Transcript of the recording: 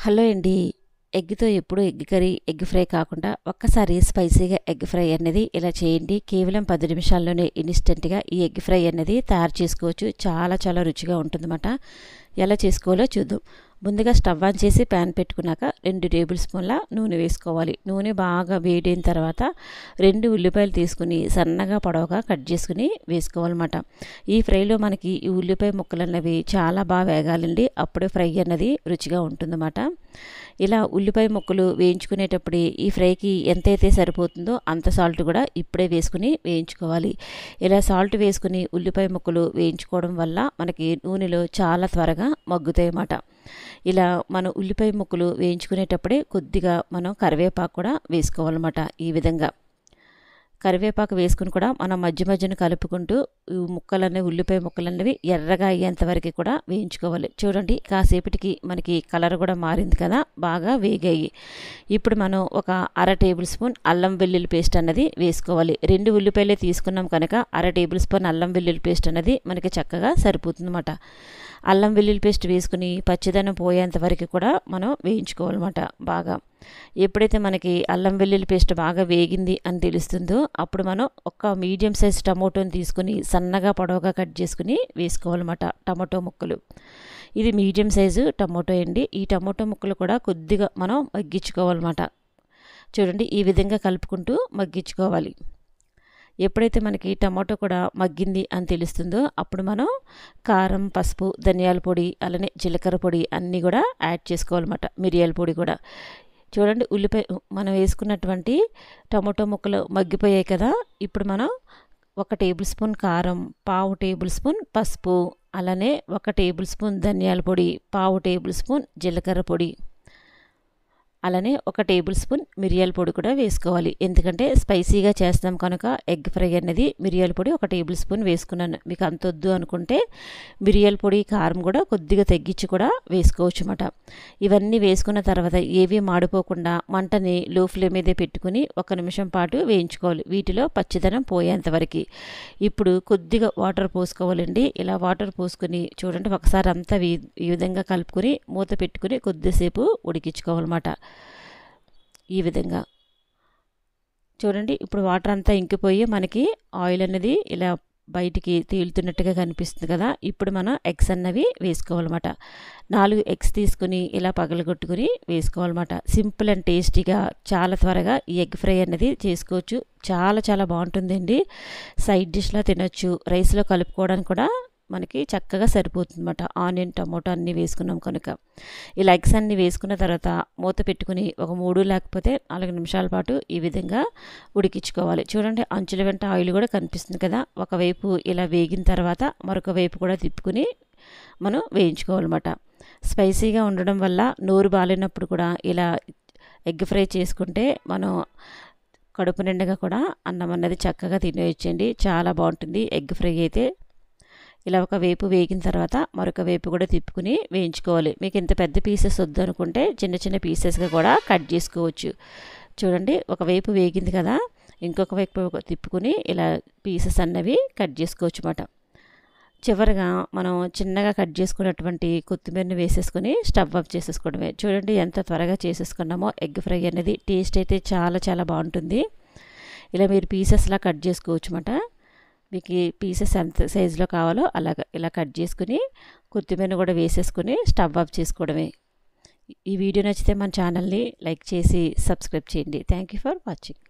Hello అండి. ఎగ్‌తో ఎప్పుడు egg curry, egg fry కాకుండా ఒక్కసారి స్పైసీగా ఎగ్ ఫ్రై అనేది ఇలా చేయండి. కేవలం 10 నిమిషాల్లోనే ఇన్‌స్టంట్‌గా ఈ ఎగ్ ఫ్రై అనేది తయారు చేసుకోవచ్చు. చాలా చాలా రుచిగా ఉంటుందన్నమాట. ఎలా చేసుకోవాలో చూద్దాం. ముందుగా స్టవ్ ఆన్ చేసి ప్యాన్ పెట్టుకున్నాక 2 టేబుల్ స్పూన్ల నూనె వేసుకోవాలి. నూనె బాగా వేడైన తర్వాత 2 ఉల్లిపాయలు తీసుకుని సన్నగా పొడవుగా కట్ చేసుకుని వేసుకోవాలన్నమాట. ఈ ఫ్రైలో మనకి ఈ ఉల్లిపాయ ముక్కలు అన్నవి చాలా బాగా వేగాలండి. అప్పుడే ఫ్రై అన్నది రుచిగా ఉంటుందన్నమాట. ఇలా ఉల్లిపాయ ముక్కలు వేయించుకునేటప్పుడు ఈ ఫ్రైకి ఎంతైతే సరిపోతుందో అంత సాల్ట్ కూడా ఇప్పుడే వేసుకుని వేయించుకోవాలి. ఇలా సాల్ట్ వేసుకుని ఉల్లిపాయ ముక్కలు వేయించుకోవడం వల్ల మనకి నూనెలో చాలా త్వరగా మగ్గుతాయి అన్నమాట. ఇలా మనం ఉల్లిపాయ ముక్కలు వేయించుకునేటప్పుడే కొద్దిగా మనం కరివేపాకు కూడా వేసుకోవాలన్నమాట. ఈ విధంగా కరివేపాకు వేసుకుని కూడా మనం మధ్య మధ్యన కలుపుకుంటూ ముక్కలన్నీ ఉల్లిపాయ ముక్కలన్నవి ఎర్రగా అయ్యేంత వరకు కూడా వేయించుకోవాలి. చూడండి, కాసేపటికి మనకి కలర్ కూడా మారింది కదా, బాగా వేగాయి. ఇప్పుడు మనం ఒక అర టేబుల్ స్పూన్ అల్లం వెల్లుల్లి పేస్ట్ అన్నది వేసుకోవాలి. 2 ఉల్లిపాయలే తీసుకున్నాం కనుక అర టేబుల్ స్పూన్ అల్లం వెల్లుల్లి పేస్ట్ అన్నది మనకి చక్కగా సరిపోతుందన్నమాట. అల్లం వెల్లుల్లి పేస్ట్ వేసుకుని పచ్చిదనం పోయేంత వరకు కూడా మనం వేయించుకోవాలన్నమాట బాగా. ఎప్పుడైతే మనకి అల్లం వెల్లుల్లి పేస్ట్ బాగా వేగింది అని తెలుస్తుందో అప్పుడు మనం ఒక మీడియం సైజ్ టమోటోని తీసుకుని సన్నగా పొడవుగా కట్ చేసుకుని వేసుకోవాలన్నమాట. టమాటో ముక్కలు, ఇది మీడియం సైజు టమోటో అండి. ఈ టమోటో ముక్కలు కూడా కొద్దిగా మనం మగ్గించుకోవాలన్నమాట. చూడండి, ఈ విధంగా కలుపుకుంటూ మగ్గించుకోవాలి. ఎప్పుడైతే మనకి టమాటో కూడా మగ్గింది అని తెలుస్తుందో అప్పుడు మనం కారం, పసుపు, ధనియాల పొడి, అలానే జీలకర్ర పొడి అన్నీ కూడా యాడ్ చేసుకోవాలన్నమాట. మిరియాల పొడి కూడా. చూడండి, ఉల్లిపాయ మనం వేసుకున్నటువంటి టమాటో ముక్కలు మగ్గిపోయాయి కదా. ఇప్పుడు మనం 1 టేబుల్ స్పూన్ కారం, పావు టేబుల్ స్పూన్ పసుపు, అలానే 1 టేబుల్ స్పూన్ ధనియాల పొడి, పావు టేబుల్ స్పూన్ జీలకర్ర పొడి, అలానే 1 టేబుల్ స్పూన్ మిరియాల పొడి కూడా వేసుకోవాలి. ఎందుకంటే స్పైసీగా చేస్తాం కనుక ఎగ్ ఫ్రై అనేది మిరియాల పొడి 1 టేబుల్ స్పూన్ వేసుకున్నాను. మీకు అంత వద్దు అనుకుంటే మిరియాల పొడి, కారం కూడా కొద్దిగా తగ్గించి కూడా వేసుకోవచ్చు అన్నమాట. ఇవన్నీ వేసుకున్న తర్వాత ఏవి మాడిపోకుండా మంటని లో ఫ్లేమ్ మీదే పెట్టుకుని 1 నిమిషం పాటు వేయించుకోవాలి, వీటిలో పచ్చిదనం పోయేంత వరకు. ఇప్పుడు కొద్దిగా వాటర్ పోసుకోవాలండి. ఇలా వాటర్ పోసుకుని చూడండి, ఒకసారి అంతా ఈ విధంగా కలుపుకొని మూత పెట్టుకుని కొద్దిసేపు ఉడికించుకోవాలన్నమాట. ఈ విధంగా చూడండి, ఇప్పుడు వాటర్ అంతా ఇంకిపోయి మనకి ఆయిల్ అనేది ఇలా బయటికి తేలుతున్నట్టుగా కనిపిస్తుంది కదా. ఇప్పుడు మనం ఎగ్స్ అన్నవి వేసుకోవాలన్నమాట. 4 ఎగ్స్ తీసుకుని ఇలా పగలగొట్టుకుని వేసుకోవాలన్నమాట. సింపుల్ అండ్ టేస్టీగా చాలా త్వరగా ఈ ఎగ్ ఫ్రై అనేది చేసుకోవచ్చు. చాలా చాలా బాగుంటుందండి. సైడ్ డిష్లో తినొచ్చు, రైస్లో కలుపుకోవడానికి కూడా మనకి చక్కగా సరిపోతుందన్నమాట. ఆనియన్, టమోటా అన్నీ వేసుకున్నాం కనుక. ఇలా ఎగ్స్ అన్నీ వేసుకున్న తర్వాత మూత పెట్టుకుని ఒక 3 లేకపోతే 4 నిమిషాల పాటు ఈ విధంగా ఉడికించుకోవాలి. చూడండి, అంచుల వెంట ఆయిల్ కూడా కనిపిస్తుంది కదా. ఒకవైపు ఇలా వేగిన తర్వాత మరొక వైపు కూడా తిప్పుకుని మనం వేయించుకోవాలన్నమాట. స్పైసీగా ఉండడం వల్ల నోరు బాలేనప్పుడు కూడా ఇలా ఎగ్ ఫ్రై చేసుకుంటే మనం కడుపు నిండుగా కూడా అన్నం అన్నది చక్కగా తినేయొచ్చండి. చాలా బాగుంటుంది ఎగ్ ఫ్రై అయితే. ఇలా ఒక వైపు వేగిన తర్వాత మరొక వైపు కూడా తిప్పుకుని వేయించుకోవాలి. మీకు ఇంత పెద్ద పీసెస్ వద్దు అనుకుంటే చిన్న చిన్న పీసెస్గా కూడా కట్ చేసుకోవచ్చు. చూడండి, ఒకవైపు వేగింది కదా, ఇంకొక వైపు తిప్పుకుని ఇలా పీసెస్ అన్నవి కట్ చేసుకోవచ్చు అన్నమాట. చివరిగా మనం చిన్నగా కట్ చేసుకున్నటువంటి కొత్తిమీరని వేసేసుకొని స్టవ్ ఆఫ్ చేసేసుకోవడమే. చూడండి, ఎంత త్వరగా చేసేసుకున్నామో ఎగ్ ఫ్రై అనేది. టేస్ట్ అయితే చాలా చాలా బాగుంటుంది. ఇలా మీరు పీసెస్లా కట్ చేసుకోవచ్చు అన్నమాట. మీకు ఈ పీసెస్ ఎంత సైజులో కావాలో అలాగా ఇలా కట్ చేసుకుని కొత్తిమీర కూడా వేసేసుకుని స్టవ్ ఆఫ్ చేసుకోవడమే. ఈ వీడియో నచ్చితే మన ఛానల్ని లైక్ చేసి సబ్స్క్రైబ్ చేయండి. Thank you for watching.